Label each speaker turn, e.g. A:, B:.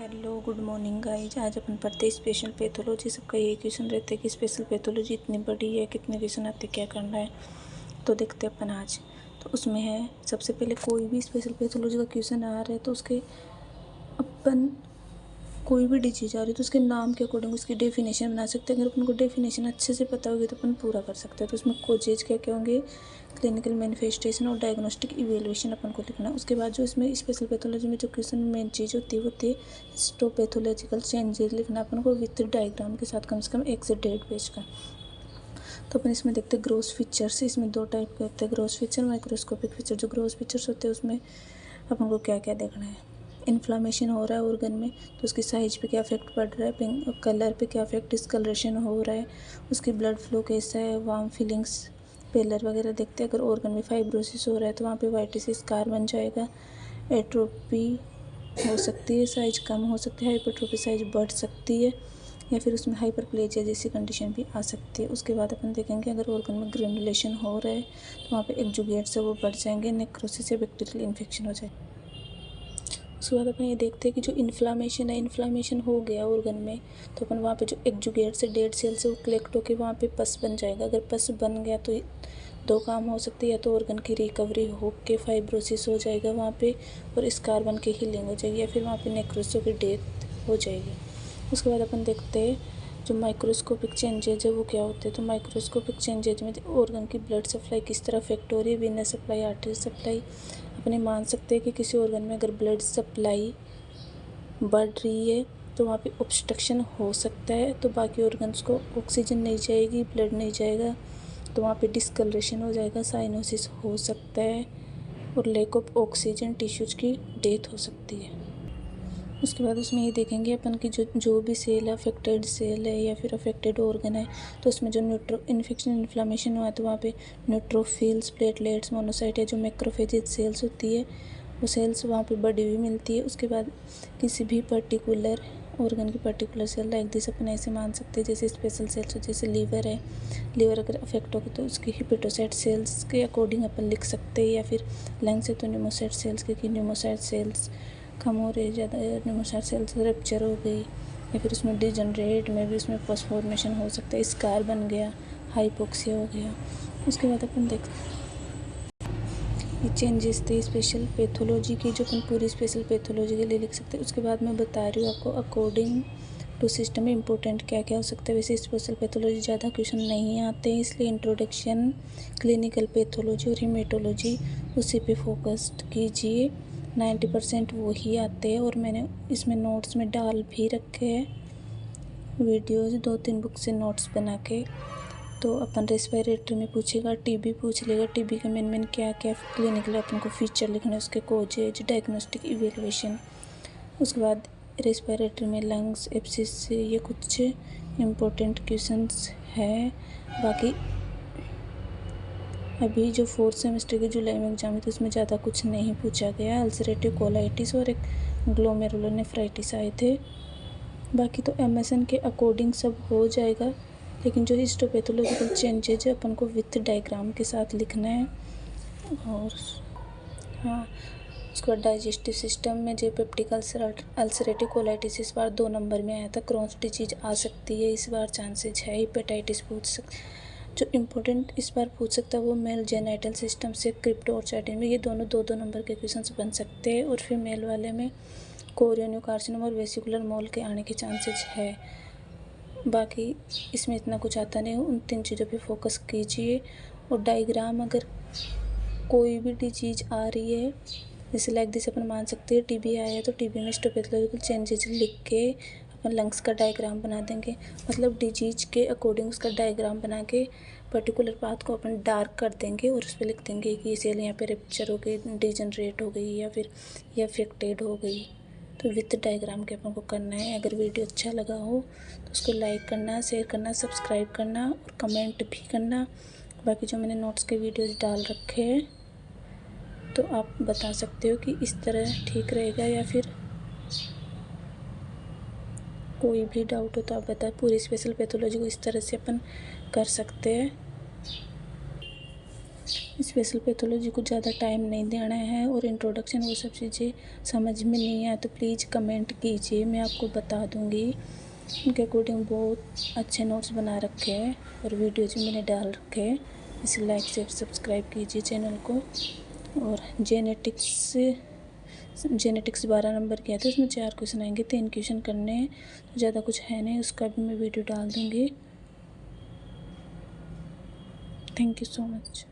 A: Hello good morning guys. आज अपन पढ़ते special pathology. सबका यही क्वेश्चन रहते हैं कि स्पेशल पैथोलॉजी इतनी बड़ी है, कितने क्वेश्चन आते क्या करना है। तो देखते हैं अपन आज। तो उसमें है सबसे पहले कोई भी स्पेशल पैथोलॉजी का क्वेश्चन आ रहा है तो उसके अपन कोई भी डिजीज आ रही है तो उसके नाम के अकॉर्डिंग उसकी डेफिनेशन बना सकते हैं। अगर अपन को डेफिनेशन अच्छे से पता होगी तो अपन पूरा कर सकते हैं। तो उसमें कोजेज क्या क्या होंगे, क्लिनिकल मैनिफेस्टेशन और डायग्नोस्टिक इवेल्युएशन अपन को लिखना है। उसके बाद जो इसमें स्पेशल पैथोलॉजी में जो क्वेश्चन मेन चीज़ होती है हिस्टोपैथोलॉजिकल चेंजेस लिखना अपन को विथ डायग्राम के साथ, कम से कम 1 से 1.5 पेज का। तो अपन इसमें देखते हैं ग्रोस फीचर्स। इसमें 2 टाइप के होते हैं, ग्रोस फीचर, माइक्रोस्कोपिक फीचर। जो ग्रोस फीचर्स होते हैं उसमें अपन को क्या क्या देखना है। इन्फ्लामेशन हो रहा है ऑर्गन में तो उसकी साइज पे क्या इफेक्ट पड़ रहा है, पिंक कलर पे क्या इफेक्ट, डिस्कलरेशन हो रहा है, उसकी ब्लड फ्लो कैसा है, वार्म फीलिंग्स, पेलर वगैरह देखते हैं। अगर ऑर्गन में फाइब्रोसिस हो रहा है तो वहाँ पे वाइटिस स्कार बन जाएगा, एट्रोपी हो सकती है, साइज कम हो सकती है, हाइपरट्रोफी साइज बढ़ सकती है, या फिर उसमें हाइपरप्लेजिया जैसी कंडीशन भी आ सकती है। उसके बाद अपन देखेंगे अगर ऑर्गन में ग्रेनुलेशन हो रहा है तो वहाँ पे एक्जुगेट्स है वो बढ़ जाएंगे, नेक्रोसिस या बैक्टीरियल इन्फेक्शन हो जाए। उसके बाद अपन ये देखते हैं कि जो इन्फ्लामेशन है, इन्फ्लामेशन हो गया ऑर्गन में तो अपन वहाँ पे जो एक्जुगेट से डेड सेल से वो कलेक्ट होकर वहाँ पे पस बन जाएगा। अगर पस बन गया तो 2 काम हो सकती है, या तो ऑर्गन की रिकवरी हो के फाइब्रोसिस हो जाएगा वहाँ पे और स्कार बन के हीलिंग हो जाएगी, या फिर वहाँ पे नेक्रोसिस की डेथ हो जाएगी। उसके बाद अपन देखते हैं जो माइक्रोस्कोपिक चेंजेज है वो क्या होते हैं। तो माइक्रोस्कोपिक चेंजेज में ऑर्गन की ब्लड सप्लाई किस तरह अफेक्ट हो रही है, वीनस सप्लाई, आर्टरी सप्लाई। अपने मान सकते हैं कि किसी ऑर्गन में अगर ब्लड सप्लाई बढ़ रही है तो वहाँ पे ऑब्स्ट्रक्शन हो सकता है, तो बाकी ऑर्गन्स को ऑक्सीजन नहीं जाएगी, ब्लड नहीं जाएगा, तो वहाँ पे डिस्कलरेशन हो जाएगा, साइनोसिस हो सकता है और लैक ऑफ ऑक्सीजन टिश्यूज की डेथ हो सकती है। उसके बाद उसमें ये देखेंगे अपन की जो भी सेल है, अफेक्टेड सेल है या फिर अफेक्टेड ऑर्गन है, तो उसमें जो इन्फेक्शन इन्फ्लामेशन हुआ है तो वहाँ पे न्यूट्रोफिल्स, प्लेटलेट्स, मोनोसाइट या जो मैक्रोफेजेज सेल्स होती है वो सेल्स वहाँ पे बढ़ी हुई मिलती है। उसके बाद किसी भी पर्टिकुलर ऑर्गन की पर्टिकुलर सेल लाइक दिस अपन ऐसे मान सकते हैं जैसे स्पेशल सेल्स, जैसे लीवर है, लीवर अगर अफेक्ट होगी तो उसकी हिपेटोसाइट सेल्स के अकॉर्डिंग अपन लिख सकते हैं, या फिर लंग्स है तो न्यूमोसाइट सेल्स के, न्यूमोसाइट सेल्स कम हो रही है, ज़्यादा न्यूमोसाइट सेल्स रप्चर हो गई, या फिर उसमें डिजनरेट में भी उसमें पस फॉर्मेशन हो सकता है, स्कार बन गया, हाइपोक्सिया हो गया। उसके बाद अपन देख ये चेंजेस थे स्पेशल पैथोलॉजी की, जो अपन पूरी स्पेशल पैथोलॉजी के लिए लिख सकते हैं। उसके बाद मैं बता रही हूँ आपको अकॉर्डिंग टू सिस्टम में इंपॉर्टेंट क्या क्या हो सकता है। वैसे स्पेशल पैथोलॉजी ज़्यादा क्वेश्चन नहीं आते हैं, इसलिए इंट्रोडक्शन, क्लिनिकल पैथोलॉजी और हीमेटोलॉजी उसी पे फोकस्ड कीजिए। 90% वही आते हैं और मैंने इसमें नोट्स में डाल भी रखे हैं वीडियोज़ 2-3 बुक से नोट्स बना के। तो अपन रेस्पिरेटरी में पूछेगा, टीबी पूछ लेगा, टीबी के मेन क्या क्या क्लिनिकल अपन को फीचर लिखना है, उसके कोजेज, डायग्नोस्टिक इवेल्युएशन। उसके बाद रेस्पिरेटरी में लंग्स, एब्सिस, ये कुछ इम्पोर्टेंट क्वेश्चंस हैं। बाकी अभी जो 4th सेमेस्टर के जुलाई में एग्जाम है तो उसमें ज़्यादा कुछ नहीं पूछा गया। अल्सरेटिव कोलाइटिस और एक ग्लोमेरुलर नेफ्राइटिस आए थे। बाकी तो MSN के अकॉर्डिंग सब हो जाएगा, लेकिन जो हिस्टोपैथोलॉजिकल चेंजेज है अपन को विथ डायग्राम के साथ लिखना है। और हाँ, उसके बाद डाइजेस्टिव सिस्टम में जो पेप्टिक अल्सरेटिव कोलाइटिस इस बार 2 नंबर में आया था। क्रॉन्स डिजीज आ सकती है इस बार, चांसेज है। हेपेटाइटिस पूछ जो इम्पोर्टेंट इस बार पूछ सकता है वो मेल जेनाइटल सिस्टम से क्रिप्टो और चैटिन में, ये दोनों 2-2 नंबर के क्वेश्चन बन सकते हैं। और फिर मेल वाले में कोरियन कार्सिनोम और वेसिकुलर मोल के आने के चांसेज है। बाकी इसमें इतना कुछ आता नहीं, उन 3 चीज़ों पे फोकस कीजिए। और डायग्राम अगर कोई भी डिजीज आ रही है जैसे लाइक दिस अपन मान सकते हैं टीबी आया है तो टीबी में हिस्टोपैथोलॉजिकल चेंजेज लिख के अपन लंग्स का डायग्राम बना देंगे। मतलब डिजीज के अकॉर्डिंग उसका डायग्राम बना के पर्टिकुलर पाथ को अपन डार्क कर देंगे और उस पर लिख देंगे कि ये सेल यहाँ पे रप्चर हो गई, डिजनरेट हो गई, या फिर ये अफेक्टेड हो गई। तो विथ डायग्राम के अपन को करना है। अगर वीडियो अच्छा लगा हो तो उसको लाइक करना, शेयर करना, सब्सक्राइब करना और कमेंट भी करना। बाकी जो मैंने नोट्स के वीडियोज़ डाल रखे हैं तो आप बता सकते हो कि इस तरह ठीक रहेगा, या फिर कोई भी डाउट हो तो आप बताएं। पूरी स्पेशल पैथोलॉजी को इस तरह से अपन कर सकते हैं। स्पेशल पैथोलॉजी को ज़्यादा टाइम नहीं देना है और इंट्रोडक्शन वो सब चीज़ें समझ में नहीं आए तो प्लीज़ कमेंट कीजिए, मैं आपको बता दूँगी। उनके अकॉर्डिंग बहुत अच्छे नोट्स बना रखे हैं और वीडियोज भी मैंने डाल रखे हैं। इसे लाइक शेयर सब्सक्राइब कीजिए चैनल को। और जेनेटिक्स 12 नंबर किया था, उसमें 4 क्वेश्चन आएंगे, 3 क्वेश्चन करने हैं, तो ज़्यादा कुछ है नहीं, उसका भी मैं वीडियो डाल दूँगी। Thank you so much.